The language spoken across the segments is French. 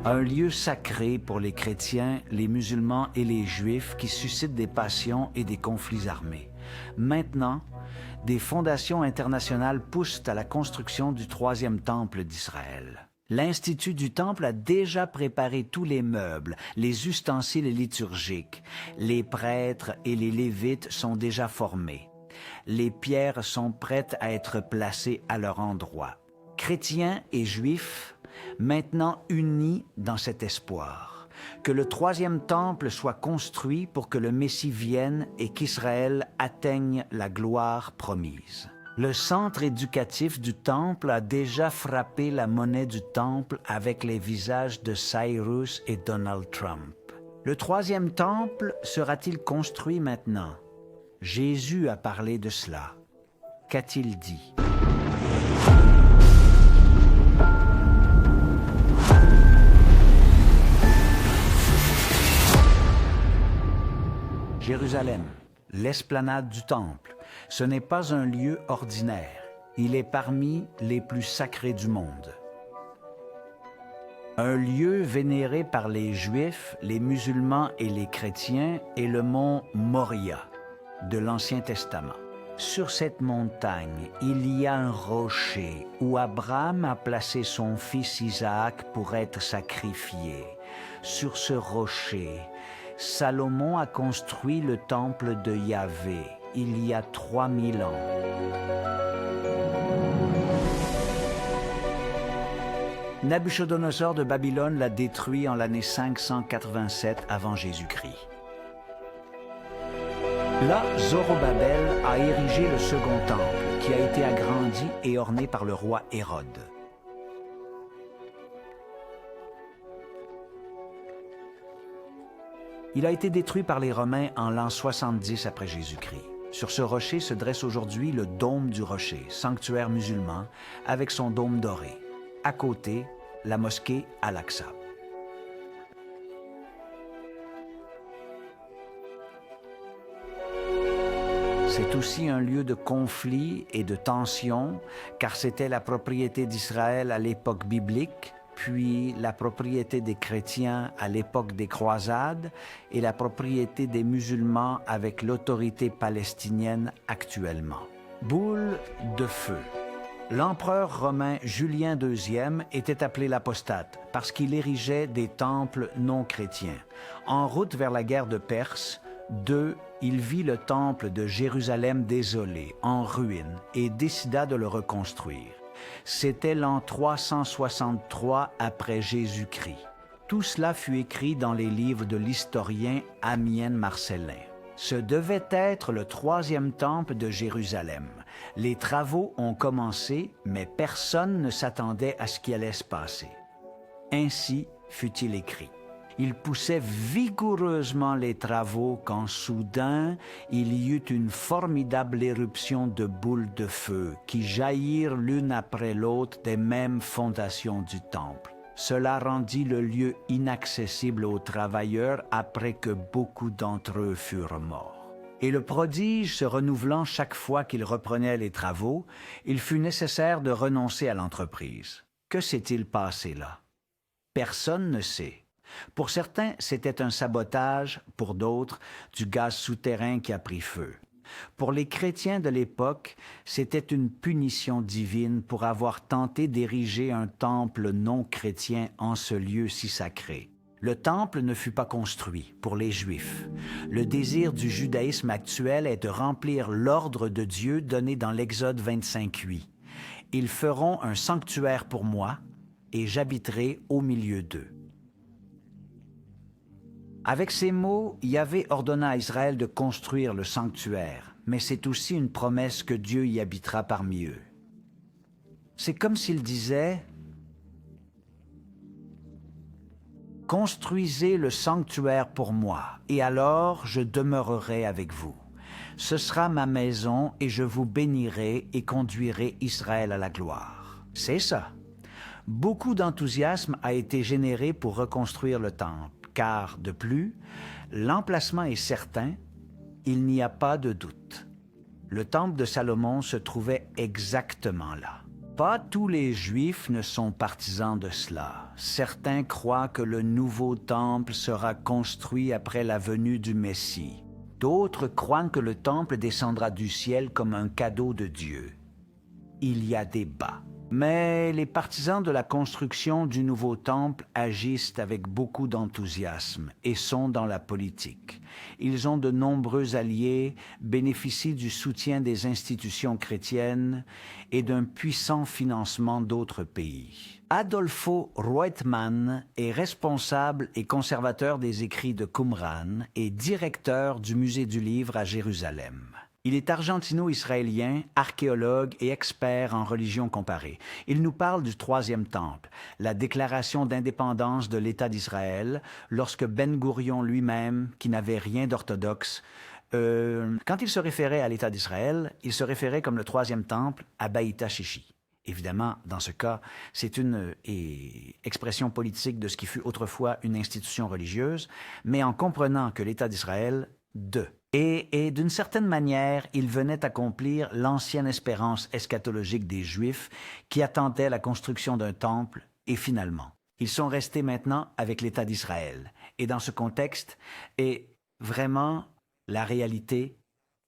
Un lieu sacré pour les chrétiens, les musulmans et les juifs qui suscitent des passions et des conflits armés. Maintenant, des fondations internationales poussent à la construction du troisième temple d'Israël. L'Institut du Temple a déjà préparé tous les meubles, les ustensiles liturgiques. Les prêtres et les lévites sont déjà formés. Les pierres sont prêtes à être placées à leur endroit. Chrétiens et juifs, maintenant unis dans cet espoir, que le troisième temple soit construit pour que le Messie vienne et qu'Israël atteigne la gloire promise. Le centre éducatif du temple a déjà frappé la monnaie du temple avec les visages de Cyrus et Donald Trump. Le troisième temple sera-t-il construit maintenant? Jésus a parlé de cela. Qu'a-t-il dit? Jérusalem, l'esplanade du temple, ce n'est pas un lieu ordinaire. Il est parmi les plus sacrés du monde. Un lieu vénéré par les Juifs, les musulmans et les chrétiens est le mont Moria de l'Ancien Testament. Sur cette montagne, il y a un rocher où Abraham a placé son fils Isaac pour être sacrifié. Sur ce rocher, Salomon a construit le temple de Yahvé il y a 3000 ans. Nabuchodonosor de Babylone l'a détruit en l'année 587 avant Jésus-Christ. Là, Zorobabel a érigé le second temple, qui a été agrandi et orné par le roi Hérode. Il a été détruit par les Romains en l'an 70 après Jésus-Christ. Sur ce rocher se dresse aujourd'hui le dôme du rocher, sanctuaire musulman, avec son dôme doré. À côté, la mosquée Al-Aqsa. C'est aussi un lieu de conflit et de tension, car c'était la propriété d'Israël à l'époque biblique, puis la propriété des chrétiens à l'époque des croisades et la propriété des musulmans avec l'autorité palestinienne actuellement. Boule de feu. L'empereur romain Julien II était appelé l'apostate parce qu'il érigeait des temples non chrétiens. En route vers la guerre de Perse, il vit le temple de Jérusalem désolé, en ruine, et décida de le reconstruire. C'était l'an 363 après Jésus-Christ. Tout cela fut écrit dans les livres de l'historien Amien Marcellin. Ce devait être le troisième temple de Jérusalem. Les travaux ont commencé, mais personne ne s'attendait à ce qui allait se passer. Ainsi fut-il écrit. Il poussait vigoureusement les travaux quand soudain, il y eut une formidable éruption de boules de feu qui jaillirent l'une après l'autre des mêmes fondations du temple. Cela rendit le lieu inaccessible aux travailleurs après que beaucoup d'entre eux furent morts. Et le prodige se renouvelant chaque fois qu'il reprenait les travaux, il fut nécessaire de renoncer à l'entreprise. Que s'est-il passé là? Personne ne sait. Pour certains, c'était un sabotage, pour d'autres, du gaz souterrain qui a pris feu. Pour les chrétiens de l'époque, c'était une punition divine pour avoir tenté d'ériger un temple non chrétien en ce lieu si sacré. Le temple ne fut pas construit pour les Juifs. Le désir du judaïsme actuel est de remplir l'ordre de Dieu donné dans l'Exode 25:8. « Ils feront un sanctuaire pour moi, et j'habiterai au milieu d'eux. » Avec ces mots, Yahvé ordonna à Israël de construire le sanctuaire, mais c'est aussi une promesse que Dieu y habitera parmi eux. C'est comme s'il disait « Construisez le sanctuaire pour moi, et alors je demeurerai avec vous. Ce sera ma maison, et je vous bénirai et conduirai Israël à la gloire. » C'est ça. Beaucoup d'enthousiasme a été généré pour reconstruire le temple. Car, de plus, l'emplacement est certain, il n'y a pas de doute. Le temple de Salomon se trouvait exactement là. Pas tous les Juifs ne sont partisans de cela. Certains croient que le nouveau temple sera construit après la venue du Messie. D'autres croient que le temple descendra du ciel comme un cadeau de Dieu. Il y a débat. Mais les partisans de la construction du nouveau temple agissent avec beaucoup d'enthousiasme et sont dans la politique. Ils ont de nombreux alliés, bénéficient du soutien des institutions chrétiennes et d'un puissant financement d'autres pays. Adolfo Reutemann est responsable et conservateur des écrits de Qumran et directeur du Musée du Livre à Jérusalem. Il est argentino-israélien, archéologue et expert en religion comparée. Il nous parle du Troisième Temple, la déclaration d'indépendance de l'État d'Israël, lorsque Ben Gourion lui-même, qui n'avait rien d'orthodoxe, quand il se référait à l'État d'Israël, il se référait comme le Troisième Temple à Baïta Chichi. Évidemment, dans ce cas, c'est une expression politique de ce qui fut autrefois une institution religieuse, mais en comprenant que l'État d'Israël, Et d'une certaine manière, il venait accomplir l'ancienne espérance eschatologique des Juifs qui attendaient la construction d'un temple, et finalement, ils sont restés maintenant avec l'État d'Israël. Et dans ce contexte, est vraiment la réalité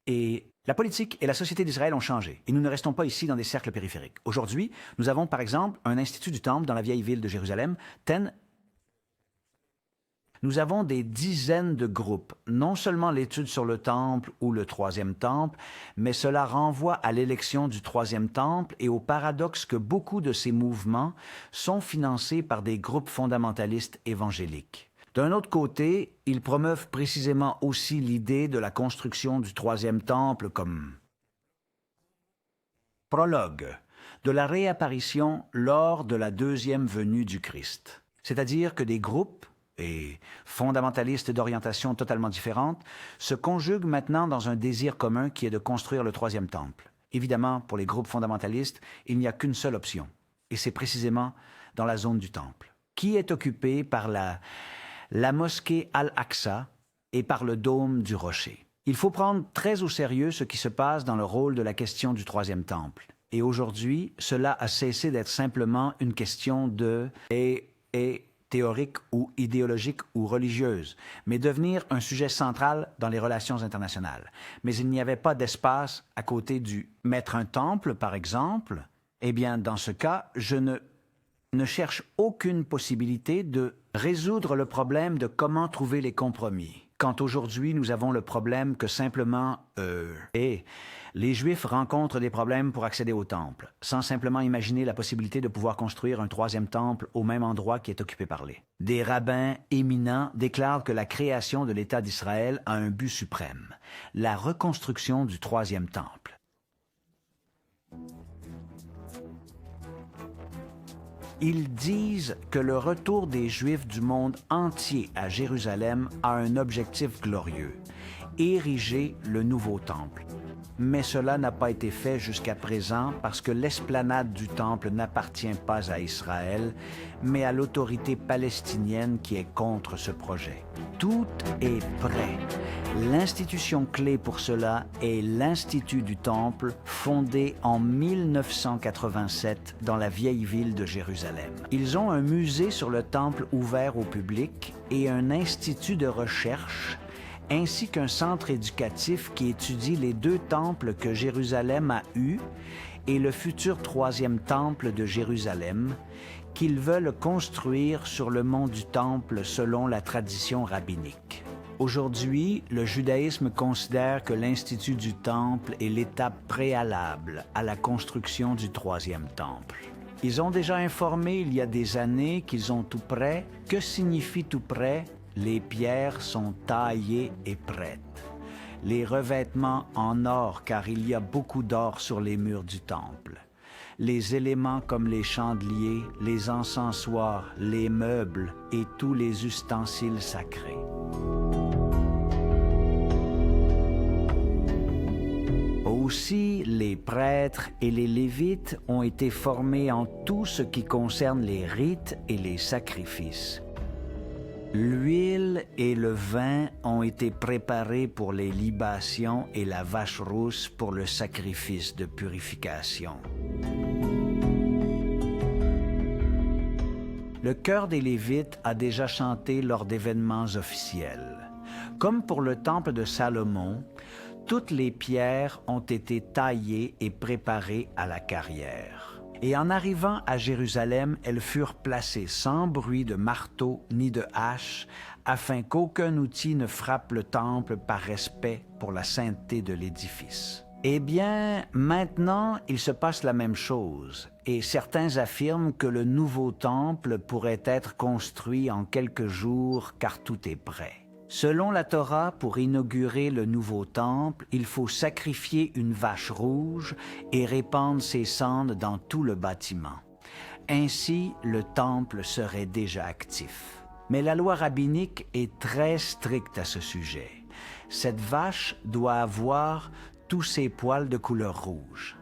et la politique et la société d'Israël ont changé. Et nous ne restons pas ici dans des cercles périphériques. Aujourd'hui, nous avons par exemple un institut du temple dans la vieille ville de Jérusalem, Nous avons des dizaines de groupes, non seulement l'étude sur le temple ou le Troisième Temple, mais cela renvoie à l'élection du Troisième Temple et au paradoxe que beaucoup de ces mouvements sont financés par des groupes fondamentalistes évangéliques. D'un autre côté, ils promeuvent précisément aussi l'idée de la construction du Troisième Temple comme prologue de la réapparition lors de la deuxième venue du Christ. C'est-à-dire que des groupes et fondamentalistes d'orientation totalement différentes, se conjuguent maintenant dans un désir commun qui est de construire le Troisième Temple. Évidemment, pour les groupes fondamentalistes, il n'y a qu'une seule option, et c'est précisément dans la zone du Temple, qui est occupée par la mosquée Al-Aqsa et par le dôme du Rocher. Il faut prendre très au sérieux ce qui se passe dans le rôle de la question du Troisième Temple. Et aujourd'hui, cela a cessé d'être simplement une question théorique ou idéologique ou religieuse, mais devenir un sujet central dans les relations internationales. Mais il n'y avait pas d'espace à côté du « mettre un temple », par exemple. Eh bien, dans ce cas, je ne cherche aucune possibilité de résoudre le problème de comment trouver les compromis. Quand aujourd'hui, nous avons le problème que simplement, les Juifs rencontrent des problèmes pour accéder au temple, sans simplement imaginer la possibilité de pouvoir construire un troisième temple au même endroit qui est occupé par les. Des rabbins éminents déclarent que la création de l'État d'Israël a un but suprême, la reconstruction du troisième temple. Ils disent que le retour des Juifs du monde entier à Jérusalem a un objectif glorieux, ériger le nouveau temple. Mais cela n'a pas été fait jusqu'à présent parce que l'esplanade du temple n'appartient pas à Israël, mais à l'autorité palestinienne qui est contre ce projet. Tout est prêt. L'institution clé pour cela est l'Institut du Temple, fondé en 1987 dans la vieille ville de Jérusalem. Ils ont un musée sur le temple ouvert au public et un institut de recherche ainsi qu'un centre éducatif qui étudie les deux temples que Jérusalem a eus et le futur troisième temple de Jérusalem, qu'ils veulent construire sur le mont du Temple selon la tradition rabbinique. Aujourd'hui, le judaïsme considère que l'Institut du Temple est l'étape préalable à la construction du troisième temple. Ils ont déjà informé il y a des années qu'ils ont tout prêt. Que signifie tout prêt? Les pierres sont taillées et prêtes. Les revêtements en or, car il y a beaucoup d'or sur les murs du temple. Les éléments comme les chandeliers, les encensoirs, les meubles et tous les ustensiles sacrés. Aussi, les prêtres et les Lévites ont été formés en tout ce qui concerne les rites et les sacrifices. L'huile et le vin ont été préparés pour les libations et la vache rousse pour le sacrifice de purification. Le chœur des Lévites a déjà chanté lors d'événements officiels. Comme pour le temple de Salomon, toutes les pierres ont été taillées et préparées à la carrière. Et en arrivant à Jérusalem, elles furent placées sans bruit de marteau ni de hache, afin qu'aucun outil ne frappe le temple par respect pour la sainteté de l'édifice. Eh bien, maintenant, il se passe la même chose, et certains affirment que le nouveau temple pourrait être construit en quelques jours car tout est prêt. Selon la Torah, pour inaugurer le nouveau temple, il faut sacrifier une vache rouge et répandre ses cendres dans tout le bâtiment. Ainsi, le temple serait déjà actif. Mais la loi rabbinique est très stricte à ce sujet. Cette vache doit avoir tous ses poils de couleur rouge.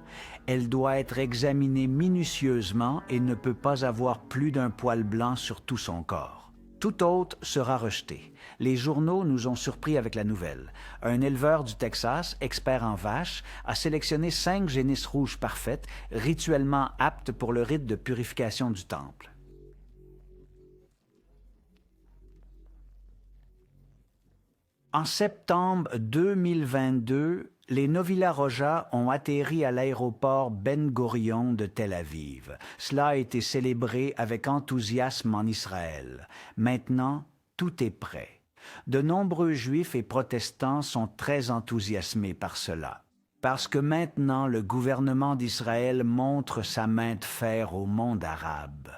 Elle doit être examinée minutieusement et ne peut pas avoir plus d'un poil blanc sur tout son corps. Tout autre sera rejeté. Les journaux nous ont surpris avec la nouvelle. Un éleveur du Texas, expert en vaches, a sélectionné 5 génisses rouges parfaites, rituellement aptes pour le rite de purification du temple. En septembre 2022, les Novilla Roja ont atterri à l'aéroport Ben Gurion de Tel Aviv. Cela a été célébré avec enthousiasme en Israël. Maintenant, tout est prêt. De nombreux Juifs et protestants sont très enthousiasmés par cela. Parce que maintenant, le gouvernement d'Israël montre sa main de fer au monde arabe.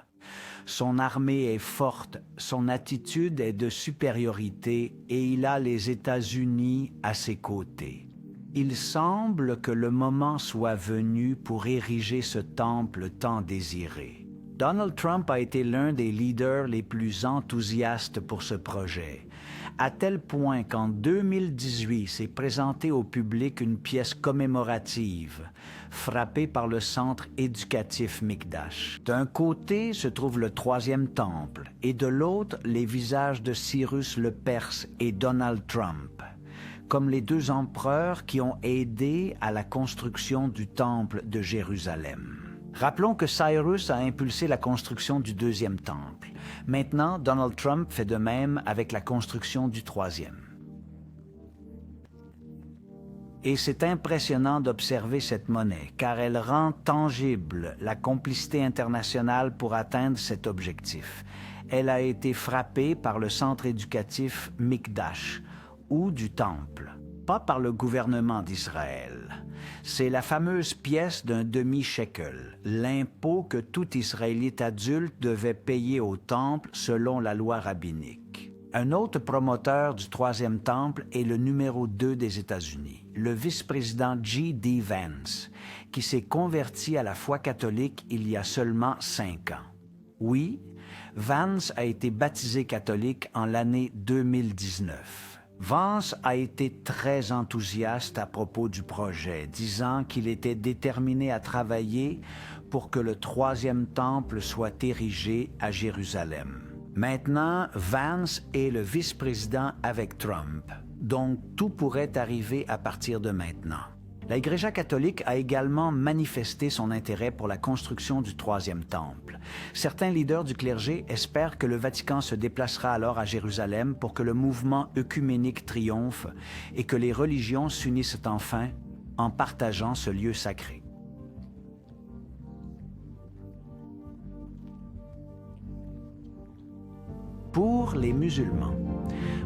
Son armée est forte, son attitude est de supériorité et il a les États-Unis à ses côtés. Il semble que le moment soit venu pour ériger ce temple tant désiré. Donald Trump a été l'un des leaders les plus enthousiastes pour ce projet, à tel point qu'en 2018 s'est présentée au public une pièce commémorative, frappée par le centre éducatif Mikdash. D'un côté se trouve le troisième temple, et de l'autre les visages de Cyrus le Perse et Donald Trump, comme les 2 empereurs qui ont aidé à la construction du temple de Jérusalem. Rappelons que Cyrus a impulsé la construction du 2e temple. Maintenant, Donald Trump fait de même avec la construction du 3e. Et c'est impressionnant d'observer cette monnaie, car elle rend tangible la complicité internationale pour atteindre cet objectif. Elle a été frappée par le centre éducatif Mikdash, ou du temple, pas par le gouvernement d'Israël. C'est la fameuse pièce d'un demi-shekel, l'impôt que tout Israélite adulte devait payer au temple selon la loi rabbinique. Un autre promoteur du 3e temple est le numéro 2 des États-Unis, le vice-président J.D. Vance, qui s'est converti à la foi catholique il y a seulement 5 ans. Oui, Vance a été baptisé catholique en l'année 2019. Vance a été très enthousiaste à propos du projet, disant qu'il était déterminé à travailler pour que le 3e temple soit érigé à Jérusalem. Maintenant, Vance est le vice-président avec Trump, donc tout pourrait arriver à partir de maintenant. L'Église catholique a également manifesté son intérêt pour la construction du 3e temple. Certains leaders du clergé espèrent que le Vatican se déplacera alors à Jérusalem pour que le mouvement œcuménique triomphe et que les religions s'unissent enfin en partageant ce lieu sacré. Pour les musulmans.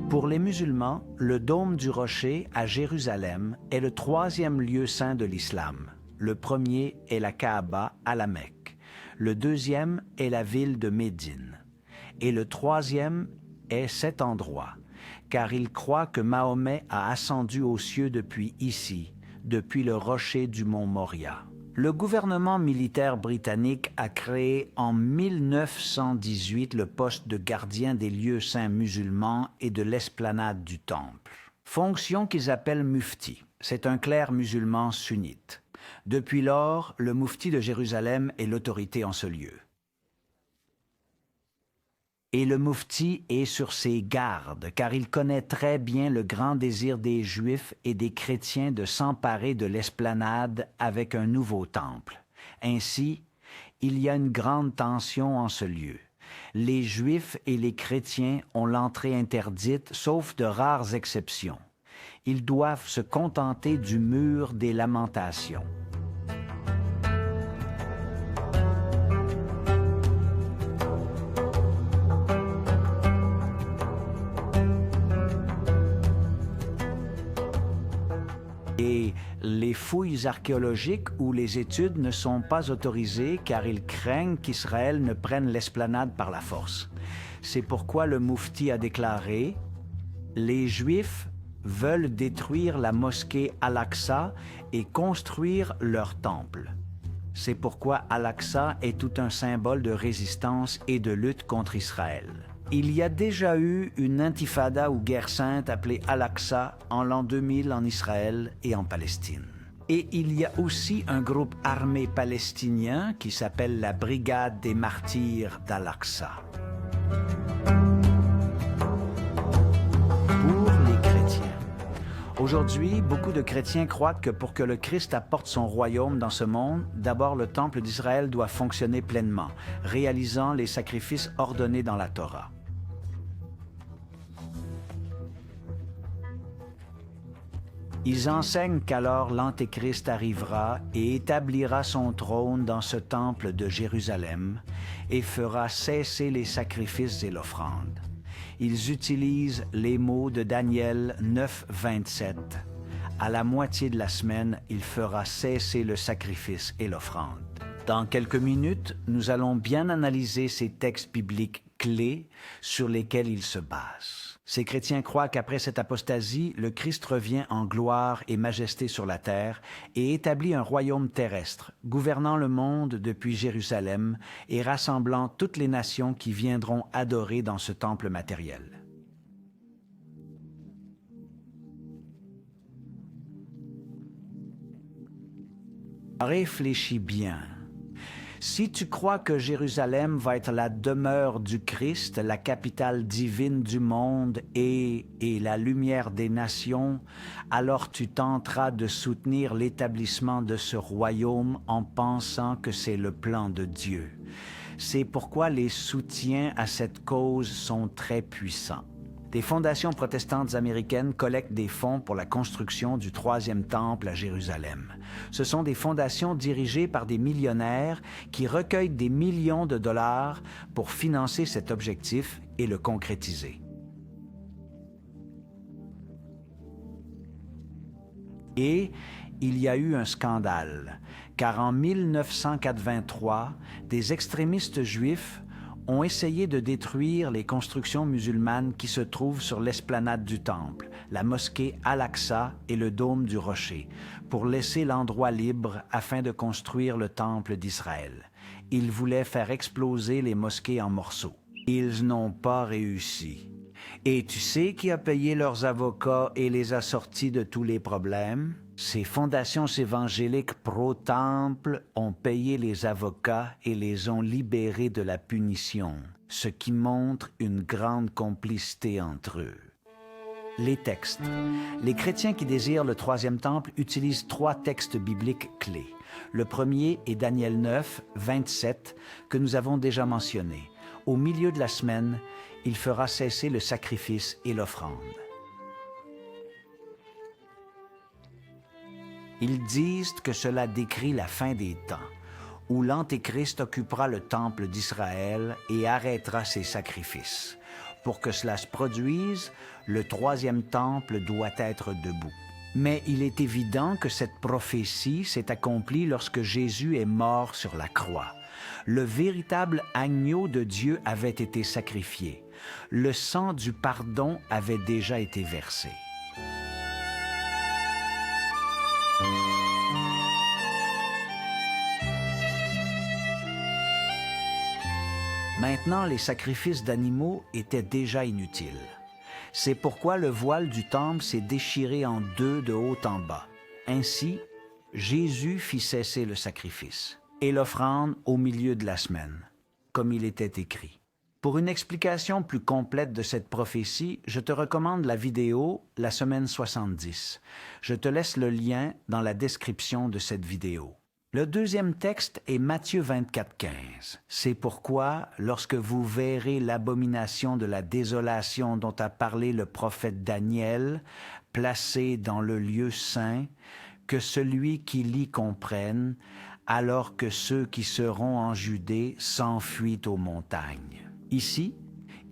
Pour les musulmans, le dôme du rocher à Jérusalem est le 3e lieu saint de l'islam. Le premier est la Kaaba à la Mecque. Le 2e est la ville de Médine. Et le 3e est cet endroit, car ils croient que Mahomet a ascendu aux cieux depuis ici, depuis le rocher du mont Moria. Le gouvernement militaire britannique a créé en 1918 le poste de gardien des lieux saints musulmans et de l'esplanade du temple. Fonction qu'ils appellent mufti. C'est un clerc musulman sunnite. Depuis lors, le mufti de Jérusalem est l'autorité en ce lieu. Et le mufti est sur ses gardes, car il connaît très bien le grand désir des Juifs et des chrétiens de s'emparer de l'esplanade avec un nouveau temple. Ainsi, il y a une grande tension en ce lieu. Les Juifs et les chrétiens ont l'entrée interdite, sauf de rares exceptions. Ils doivent se contenter du mur des lamentations. Et les fouilles archéologiques ou les études ne sont pas autorisées car ils craignent qu'Israël ne prenne l'esplanade par la force. C'est pourquoi le Moufti a déclaré « Les Juifs veulent détruire la mosquée Al-Aqsa et construire leur temple. » C'est pourquoi Al-Aqsa est tout un symbole de résistance et de lutte contre Israël. Il y a déjà eu une intifada ou guerre sainte appelée Al-Aqsa en l'an 2000 en Israël et en Palestine. Et il y a aussi un groupe armé palestinien qui s'appelle la Brigade des Martyrs d'Al-Aqsa. Pour les chrétiens. Aujourd'hui, beaucoup de chrétiens croient que pour que le Christ apporte son royaume dans ce monde, d'abord le temple d'Israël doit fonctionner pleinement, réalisant les sacrifices ordonnés dans la Torah. Ils enseignent qu'alors l'Antéchrist arrivera et établira son trône dans ce temple de Jérusalem et fera cesser les sacrifices et l'offrande. Ils utilisent les mots de Daniel 9, 27. À la moitié de la semaine, il fera cesser le sacrifice et l'offrande. Dans quelques minutes, nous allons bien analyser ces textes bibliques clés sur lesquels ils se basent. Ces chrétiens croient qu'après cette apostasie, le Christ revient en gloire et majesté sur la terre et établit un royaume terrestre, gouvernant le monde depuis Jérusalem et rassemblant toutes les nations qui viendront adorer dans ce temple matériel. Réfléchis bien. Si tu crois que Jérusalem va être la demeure du Christ, la capitale divine du monde et la lumière des nations, alors tu tenteras de soutenir l'établissement de ce royaume en pensant que c'est le plan de Dieu. C'est pourquoi les soutiens à cette cause sont très puissants. Des fondations protestantes américaines collectent des fonds pour la construction du troisième temple à Jérusalem. Ce sont des fondations dirigées par des millionnaires qui recueillent des millions de dollars pour financer cet objectif et le concrétiser. Et il y a eu un scandale, car en 1983, des extrémistes juifs ont essayé de détruire les constructions musulmanes qui se trouvent sur l'esplanade du temple, la mosquée Al-Aqsa et le dôme du rocher, pour laisser l'endroit libre afin de construire le temple d'Israël. Ils voulaient faire exploser les mosquées en morceaux. Ils n'ont pas réussi. Et tu sais qui a payé leurs avocats et les a sortis de tous les problèmes? Ces fondations évangéliques pro-temple ont payé les avocats et les ont libérés de la punition, ce qui montre une grande complicité entre eux. Les textes. Les chrétiens qui désirent le troisième temple utilisent 3 textes bibliques clés. Le premier est Daniel 9, 27, que nous avons déjà mentionné. Au milieu de la semaine, il fera cesser le sacrifice et l'offrande. Ils disent que cela décrit la fin des temps, où l'Antéchrist occupera le temple d'Israël et arrêtera ses sacrifices. Pour que cela se produise, le troisième temple doit être debout. Mais il est évident que cette prophétie s'est accomplie lorsque Jésus est mort sur la croix. Le véritable agneau de Dieu avait été sacrifié. Le sang du pardon avait déjà été versé. Maintenant, les sacrifices d'animaux étaient déjà inutiles. C'est pourquoi le voile du temple s'est déchiré en 2 de haut en bas. Ainsi, Jésus fit cesser le sacrifice et l'offrande au milieu de la semaine, comme il était écrit. Pour une explication plus complète de cette prophétie, je te recommande la vidéo « La semaine 70 ». Je te laisse le lien dans la description de cette vidéo. Le deuxième texte est Matthieu 24:15. C'est pourquoi, lorsque vous verrez l'abomination de la désolation dont a parlé le prophète Daniel, placée dans le lieu saint, que celui qui lit comprenne, alors que ceux qui seront en Judée s'enfuient aux montagnes. Ici,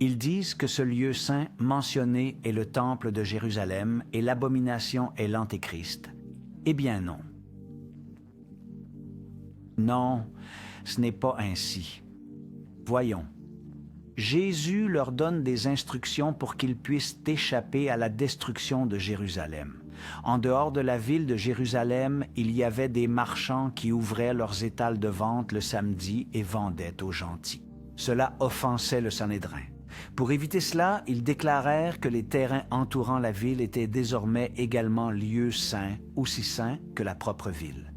ils disent que ce lieu saint mentionné est le temple de Jérusalem et l'abomination est l'Antéchrist. Eh bien non. Non, ce n'est pas ainsi. Voyons. Jésus leur donne des instructions pour qu'ils puissent échapper à la destruction de Jérusalem. En dehors de la ville de Jérusalem, il y avait des marchands qui ouvraient leurs étals de vente le samedi et vendaient aux gentils. Cela offensait le Sanhédrin. Pour éviter cela, ils déclarèrent que les terrains entourant la ville étaient désormais également lieux saints, aussi saints que la propre ville.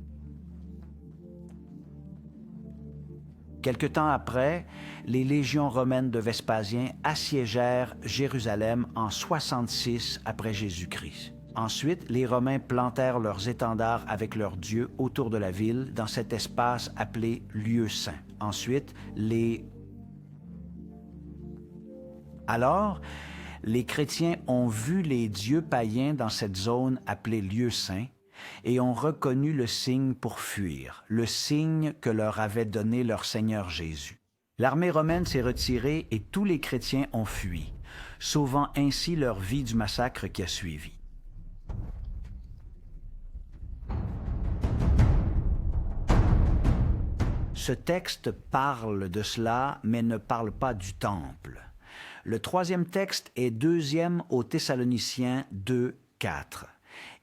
Quelque temps après, les légions romaines de Vespasien assiégèrent Jérusalem en 66 après Jésus-Christ. Ensuite, les Romains plantèrent leurs étendards avec leurs dieux autour de la ville dans cet espace appelé lieu saint. Ensuite, Alors, les chrétiens ont vu les dieux païens dans cette zone appelée lieu saint et ont reconnu le signe pour fuir, le signe que leur avait donné leur Seigneur Jésus. L'armée romaine s'est retirée et tous les chrétiens ont fui, sauvant ainsi leur vie du massacre qui a suivi. Ce texte parle de cela, mais ne parle pas du temple. Le troisième texte est 2 aux Thessaloniciens 2:4.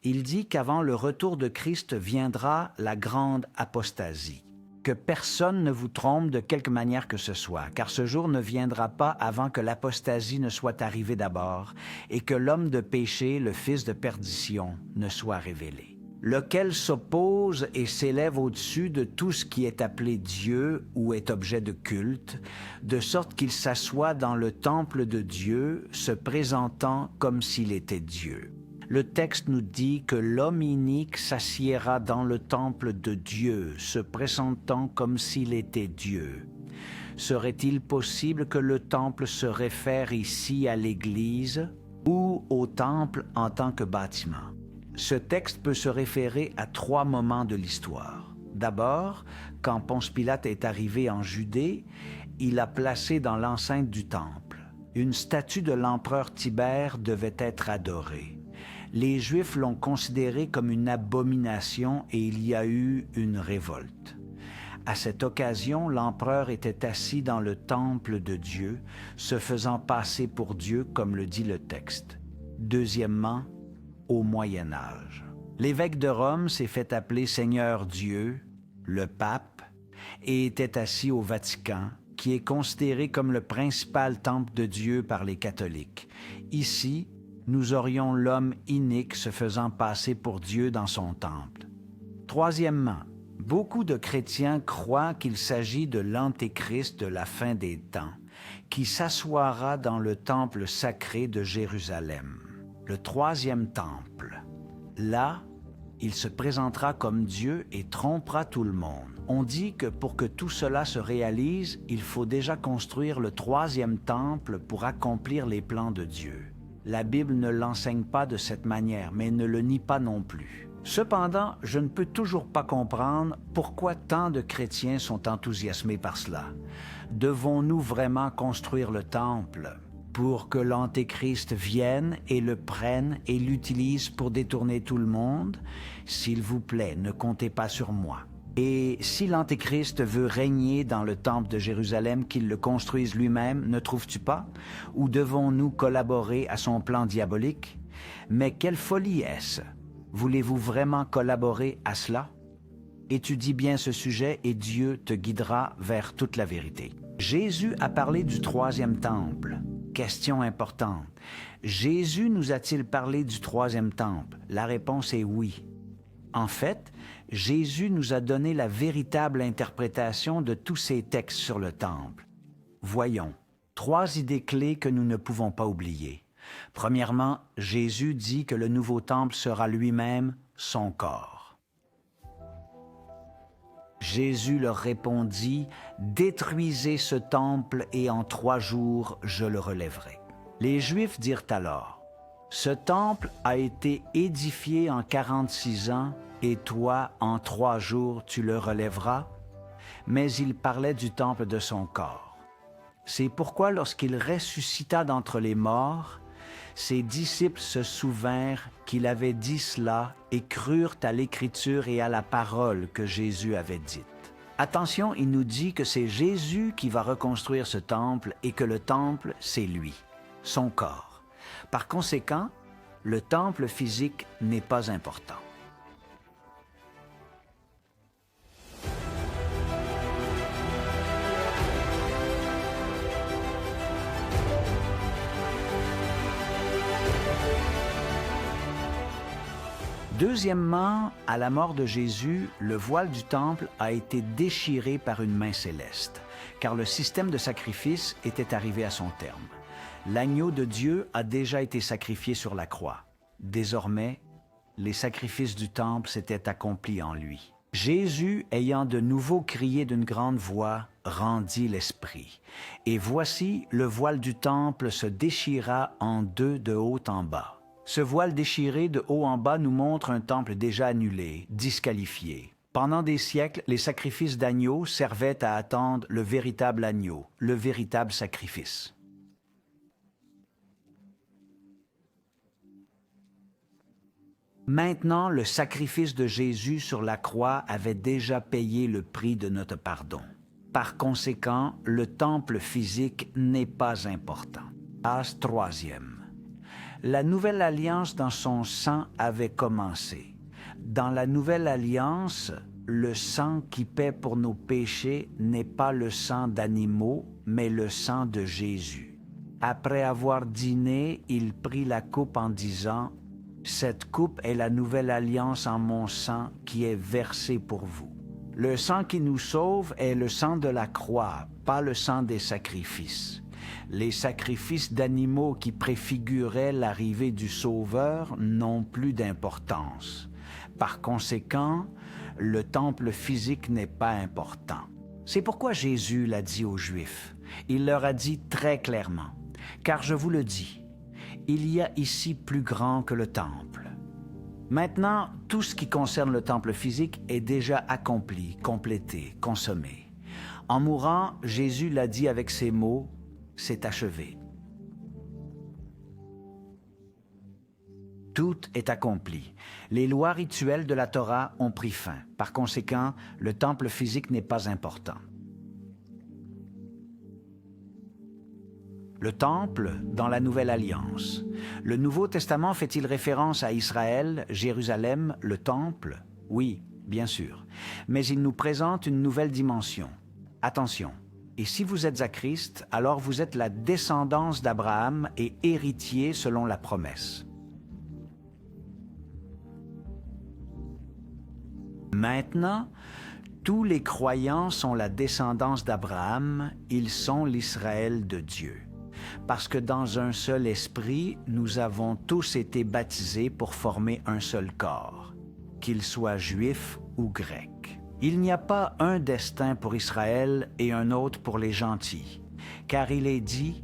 Il dit qu'avant le retour de Christ viendra la grande apostasie. Que personne ne vous trompe de quelque manière que ce soit, car ce jour ne viendra pas avant que l'apostasie ne soit arrivée d'abord et que l'homme de péché, le fils de perdition, ne soit révélé. Lequel s'oppose et s'élève au-dessus de tout ce qui est appelé Dieu ou est objet de culte, de sorte qu'il s'assoit dans le temple de Dieu, se présentant comme s'il était Dieu. Le texte nous dit que l'homme inique s'assiera dans le temple de Dieu, se présentant comme s'il était Dieu. Serait-il possible que le temple se réfère ici à l'Église ou au temple en tant que bâtiment? Ce texte peut se référer à 3 moments de l'histoire. D'abord, quand Ponce Pilate est arrivé en Judée, il a placé dans l'enceinte du temple une statue de l'empereur Tibère devait être adorée. Les Juifs l'ont considéré comme une abomination et il y a eu une révolte. À cette occasion, l'empereur était assis dans le temple de Dieu, se faisant passer pour Dieu, comme le dit le texte. Deuxièmement, au Moyen Âge. L'évêque de Rome s'est fait appeler Seigneur Dieu, le pape, et était assis au Vatican, qui est considéré comme le principal temple de Dieu par les catholiques. Ici, nous aurions l'homme inique se faisant passer pour Dieu dans son temple. Troisièmement, beaucoup de chrétiens croient qu'il s'agit de l'Antéchrist de la fin des temps, qui s'assoira dans le temple sacré de Jérusalem, le 3e temple. Là, il se présentera comme Dieu et trompera tout le monde. On dit que pour que tout cela se réalise, il faut déjà construire le 3e temple pour accomplir les plans de Dieu. La Bible ne l'enseigne pas de cette manière, mais ne le nie pas non plus. Cependant, je ne peux toujours pas comprendre pourquoi tant de chrétiens sont enthousiasmés par cela. Devons-nous vraiment construire le temple pour que l'Antéchrist vienne et le prenne et l'utilise pour détourner tout le monde? S'il vous plaît, ne comptez pas sur moi. Et si l'Antéchrist veut régner dans le temple de Jérusalem, qu'il le construise lui-même, ne trouves-tu pas? Ou devons-nous collaborer à son plan diabolique? Mais quelle folie est-ce? Voulez-vous vraiment collaborer à cela? Étudie bien ce sujet et Dieu te guidera vers toute la vérité. Jésus a parlé du 3e temple. Question importante. Jésus nous a-t-il parlé du 3e temple? La réponse est oui. En fait, Jésus nous a donné la véritable interprétation de tous ces textes sur le temple. Voyons, 3 idées clés que nous ne pouvons pas oublier. Premièrement, Jésus dit que le nouveau temple sera lui-même son corps. Jésus leur répondit, « Détruisez ce temple et en 3 jours je le relèverai. » Les Juifs dirent alors, « Ce temple a été édifié en 46 ans et toi en 3 jours tu le relèveras ?» Mais il parlait du temple de son corps. C'est pourquoi lorsqu'il ressuscita d'entre les morts, ses disciples se souvinrent qu'il avait dit cela et crurent à l'Écriture et à la parole que Jésus avait dite. Attention, il nous dit que c'est Jésus qui va reconstruire ce temple et que le temple, c'est lui, son corps. Par conséquent, le temple physique n'est pas important. Deuxièmement, à la mort de Jésus, le voile du temple a été déchiré par une main céleste, car le système de sacrifice était arrivé à son terme. L'agneau de Dieu a déjà été sacrifié sur la croix. Désormais, les sacrifices du temple s'étaient accomplis en lui. Jésus, ayant de nouveau crié d'une grande voix, rendit l'esprit. Et voici, le voile du temple se déchira en 2 de haut en bas. Ce voile déchiré de haut en bas nous montre un temple déjà annulé, disqualifié. Pendant des siècles, les sacrifices d'agneaux servaient à attendre le véritable agneau, le véritable sacrifice. Maintenant, le sacrifice de Jésus sur la croix avait déjà payé le prix de notre pardon. Par conséquent, le temple physique n'est pas important. As 3e. La nouvelle alliance dans son sang avait commencé. Dans la nouvelle alliance, le sang qui paie pour nos péchés n'est pas le sang d'animaux, mais le sang de Jésus. Après avoir dîné, il prit la coupe en disant, « Cette coupe est la nouvelle alliance en mon sang qui est versée pour vous. » Le sang qui nous sauve est le sang de la croix, pas le sang des sacrifices. Les sacrifices d'animaux qui préfiguraient l'arrivée du Sauveur n'ont plus d'importance. Par conséquent, le temple physique n'est pas important. C'est pourquoi Jésus l'a dit aux Juifs. Il leur a dit très clairement, « Car je vous le dis, il y a ici plus grand que le temple. » Maintenant, tout ce qui concerne le temple physique est déjà accompli, complété, consommé. En mourant, Jésus l'a dit avec ces mots, c'est achevé. Tout est accompli. Les lois rituelles de la Torah ont pris fin. Par conséquent, le temple physique n'est pas important. Le temple dans la Nouvelle Alliance. Le Nouveau Testament fait-il référence à Israël, Jérusalem, le temple? Oui, bien sûr. Mais il nous présente une nouvelle dimension. Attention. Et si vous êtes à Christ, alors vous êtes la descendance d'Abraham et héritier selon la promesse. Maintenant, tous les croyants sont la descendance d'Abraham, ils sont l'Israël de Dieu. Parce que dans un seul esprit, nous avons tous été baptisés pour former un seul corps, qu'il soit juif ou grec. Il n'y a pas un destin pour Israël et un autre pour les gentils, car il est dit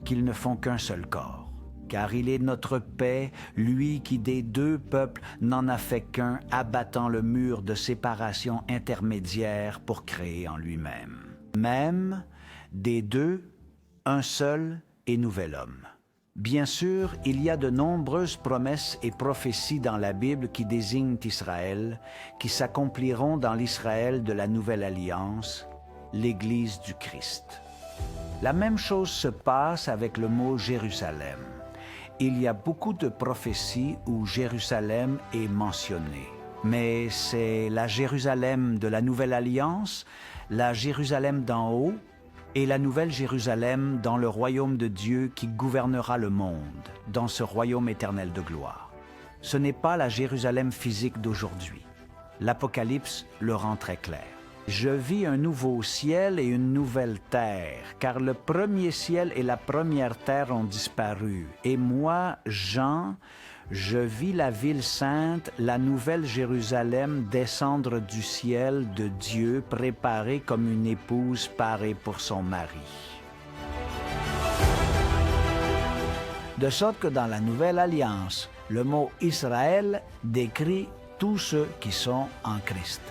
qu'ils ne font qu'un seul corps. Car il est notre paix, lui qui des 2 peuples n'en a fait qu'un, abattant le mur de séparation intermédiaire pour créer en lui-même. Même des 2, un seul et nouvel homme. Bien sûr, il y a de nombreuses promesses et prophéties dans la Bible qui désignent Israël, qui s'accompliront dans l'Israël de la Nouvelle Alliance, l'Église du Christ. La même chose se passe avec le mot Jérusalem. Il y a beaucoup de prophéties où Jérusalem est mentionné. Mais c'est la Jérusalem de la Nouvelle Alliance, la Jérusalem d'en haut, et la nouvelle Jérusalem dans le royaume de Dieu qui gouvernera le monde, dans ce royaume éternel de gloire. Ce n'est pas la Jérusalem physique d'aujourd'hui. L'Apocalypse le rend très clair. Je vis un nouveau ciel et une nouvelle terre, car le premier ciel et la première terre ont disparu. Et moi, Jean, Je vis la ville sainte, la nouvelle Jérusalem, descendre du ciel de Dieu, préparée comme une épouse parée pour son mari. De sorte que dans la Nouvelle Alliance, le mot Israël décrit tous ceux qui sont en Christ.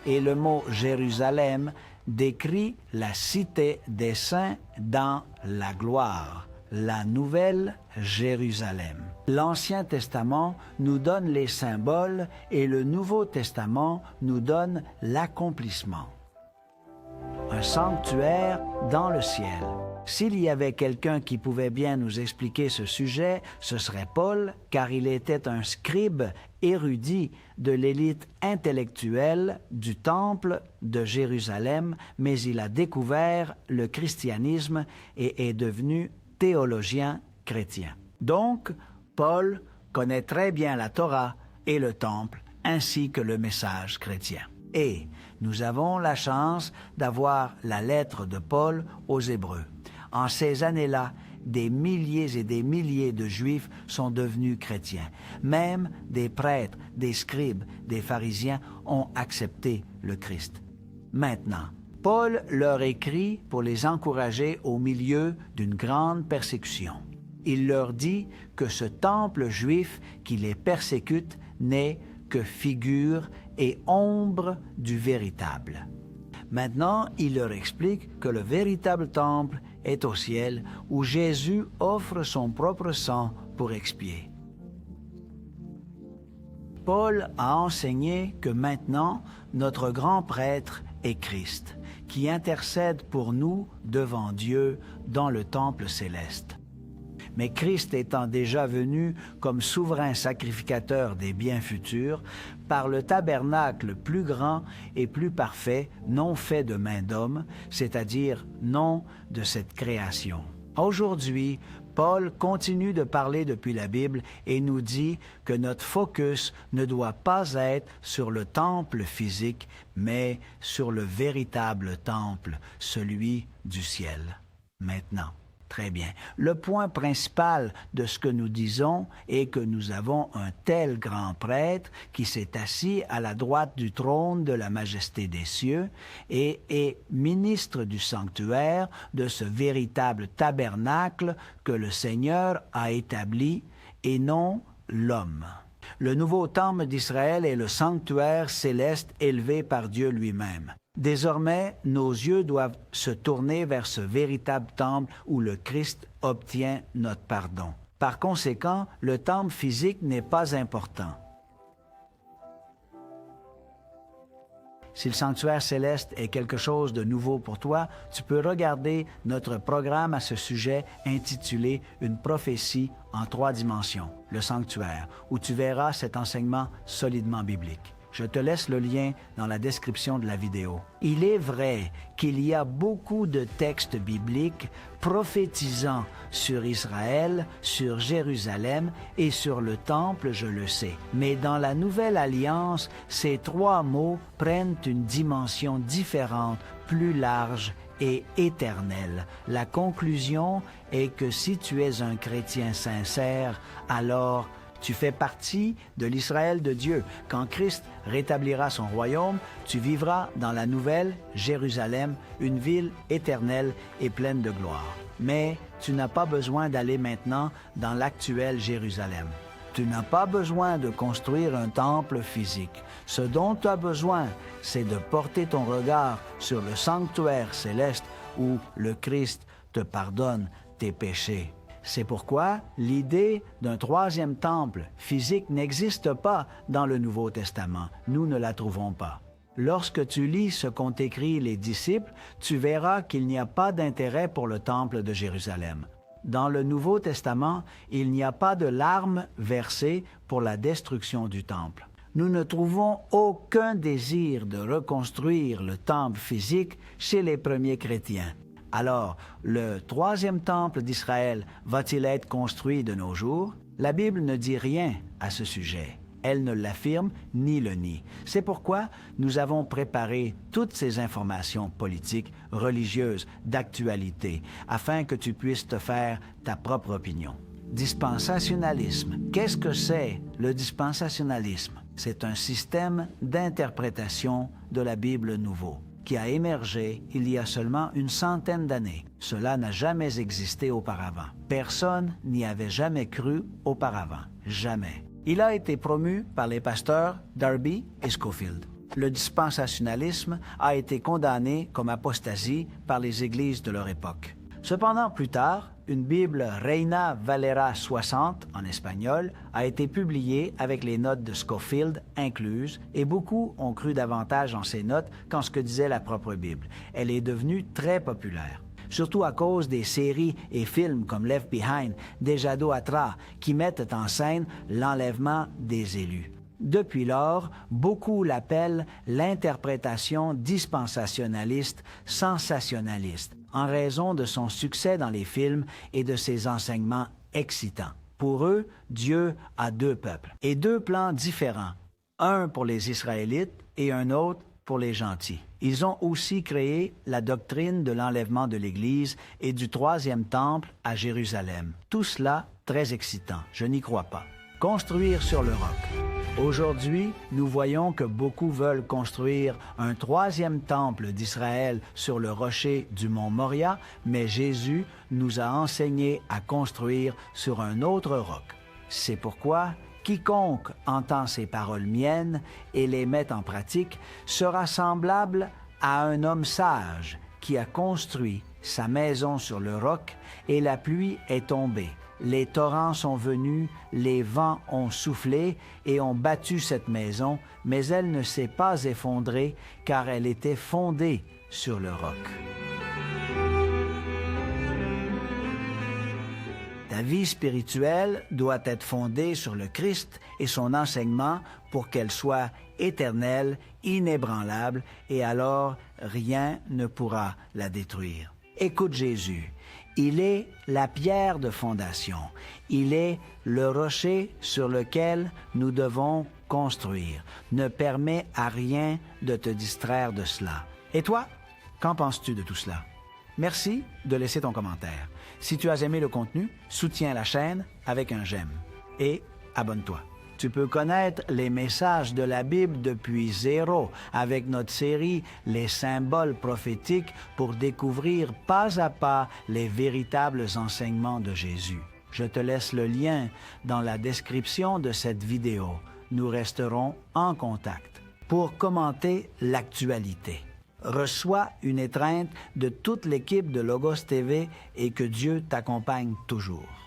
Et le mot Jérusalem décrit la cité des saints dans la gloire, la Nouvelle Jérusalem. L'Ancien Testament nous donne les symboles et le Nouveau Testament nous donne l'accomplissement. Un sanctuaire dans le ciel. S'il y avait quelqu'un qui pouvait bien nous expliquer ce sujet, ce serait Paul, car il était un scribe érudit de l'élite intellectuelle du temple de Jérusalem, mais il a découvert le christianisme et est devenu théologien chrétien. Donc, Paul connaît très bien la Torah et le temple, ainsi que le message chrétien. Et nous avons la chance d'avoir la lettre de Paul aux Hébreux. En ces années-là, des milliers et des milliers de Juifs sont devenus chrétiens. Même des prêtres, des scribes, des pharisiens ont accepté le Christ. Maintenant, Paul leur écrit pour les encourager au milieu d'une grande persécution. Il leur dit que ce temple juif qui les persécute n'est que figure et ombre du véritable. Maintenant, il leur explique que le véritable temple est au ciel où Jésus offre son propre sang pour expier. Paul a enseigné que maintenant, notre grand prêtre est Christ, qui intercède pour nous devant Dieu dans le temple céleste. Mais Christ étant déjà venu comme souverain sacrificateur des biens futurs, par le tabernacle plus grand et plus parfait, non fait de main d'homme, c'est-à-dire non de cette création. Aujourd'hui, Paul continue de parler depuis la Bible et nous dit que notre focus ne doit pas être sur le temple physique, mais sur le véritable temple, celui du ciel. Maintenant. Très bien. Le point principal de ce que nous disons est que nous avons un tel grand prêtre qui s'est assis à la droite du trône de la majesté des cieux et est ministre du sanctuaire de ce véritable tabernacle que le Seigneur a établi et non l'homme. Le nouveau temple d'Israël est le sanctuaire céleste élevé par Dieu lui-même. Désormais, nos yeux doivent se tourner vers ce véritable temple où le Christ obtient notre pardon. Par conséquent, le temple physique n'est pas important. Si le sanctuaire céleste est quelque chose de nouveau pour toi, tu peux regarder notre programme à ce sujet intitulé « Une prophétie en 3 dimensions », le sanctuaire, où tu verras cet enseignement solidement biblique. Je te laisse le lien dans la description de la vidéo. Il est vrai qu'il y a beaucoup de textes bibliques prophétisant sur Israël, sur Jérusalem et sur le temple, je le sais. Mais dans la Nouvelle Alliance, ces 3 mots prennent une dimension différente, plus large et éternelle. La conclusion est que si tu es un chrétien sincère, alors tu fais partie de l'Israël de Dieu. Quand Christ rétablira son royaume, tu vivras dans la nouvelle Jérusalem, une ville éternelle et pleine de gloire. Mais tu n'as pas besoin d'aller maintenant dans l'actuelle Jérusalem. Tu n'as pas besoin de construire un temple physique. Ce dont tu as besoin, c'est de porter ton regard sur le sanctuaire céleste où le Christ te pardonne tes péchés. C'est pourquoi l'idée d'un 3e temple physique n'existe pas dans le Nouveau Testament. Nous ne la trouvons pas. Lorsque tu lis ce qu'ont écrit les disciples, tu verras qu'il n'y a pas d'intérêt pour le temple de Jérusalem. Dans le Nouveau Testament, il n'y a pas de larmes versées pour la destruction du temple. Nous ne trouvons aucun désir de reconstruire le temple physique chez les premiers chrétiens. Alors, le 3e temple d'Israël va-t-il être construit de nos jours? La Bible ne dit rien à ce sujet. Elle ne l'affirme ni le nie. C'est pourquoi nous avons préparé toutes ces informations politiques, religieuses, d'actualité, afin que tu puisses te faire ta propre opinion. Dispensationalisme. Qu'est-ce que c'est le dispensationalisme? C'est un système d'interprétation de la Bible nouveau qui a émergé il y a seulement une centaine d'années. Cela n'a jamais existé auparavant. Personne n'y avait jamais cru auparavant. Jamais. Il a été promu par les pasteurs Darby et Scofield. Le dispensationalisme a été condamné comme apostasie par les églises de leur époque. Cependant, plus tard, une Bible Reina Valera 60 en espagnol a été publiée avec les notes de Scofield incluses et beaucoup ont cru davantage en ces notes qu'en ce que disait la propre Bible. Elle est devenue très populaire, surtout à cause des séries et films comme Left Behind, Dejado Atra, qui mettent en scène l'enlèvement des élus. Depuis lors, beaucoup l'appellent l'interprétation dispensationaliste sensationnaliste, en raison de son succès dans les films et de ses enseignements excitants. Pour eux, Dieu a deux peuples et deux plans différents, un pour les Israélites et un autre pour les gentils. Ils ont aussi créé la doctrine de l'enlèvement de l'Église et du troisième temple à Jérusalem. Tout cela très excitant, je n'y crois pas. Construire sur le roc. Aujourd'hui, nous voyons que beaucoup veulent construire un troisième temple d'Israël sur le rocher du mont Moria, mais Jésus nous a enseigné à construire sur un autre roc. C'est pourquoi quiconque entend ces paroles miennes et les met en pratique sera semblable à un homme sage qui a construit sa maison sur le roc et la pluie est tombée. Les torrents sont venus, les vents ont soufflé et ont battu cette maison, mais elle ne s'est pas effondrée car elle était fondée sur le roc. Ta vie spirituelle doit être fondée sur le Christ et son enseignement pour qu'elle soit éternelle, inébranlable, et alors rien ne pourra la détruire. Écoute Jésus. Il est la pierre de fondation. Il est le rocher sur lequel nous devons construire. Ne permets à rien de te distraire de cela. Et toi, qu'en penses-tu de tout cela? Merci de laisser ton commentaire. Si tu as aimé le contenu, soutiens la chaîne avec un j'aime. Et abonne-toi. Tu peux connaître les messages de la Bible depuis zéro avec notre série Les symboles prophétiques pour découvrir pas à pas les véritables enseignements de Jésus. Je te laisse le lien dans la description de cette vidéo. Nous resterons en contact pour commenter l'actualité. Reçois une étreinte de toute l'équipe de Logos TV et que Dieu t'accompagne toujours.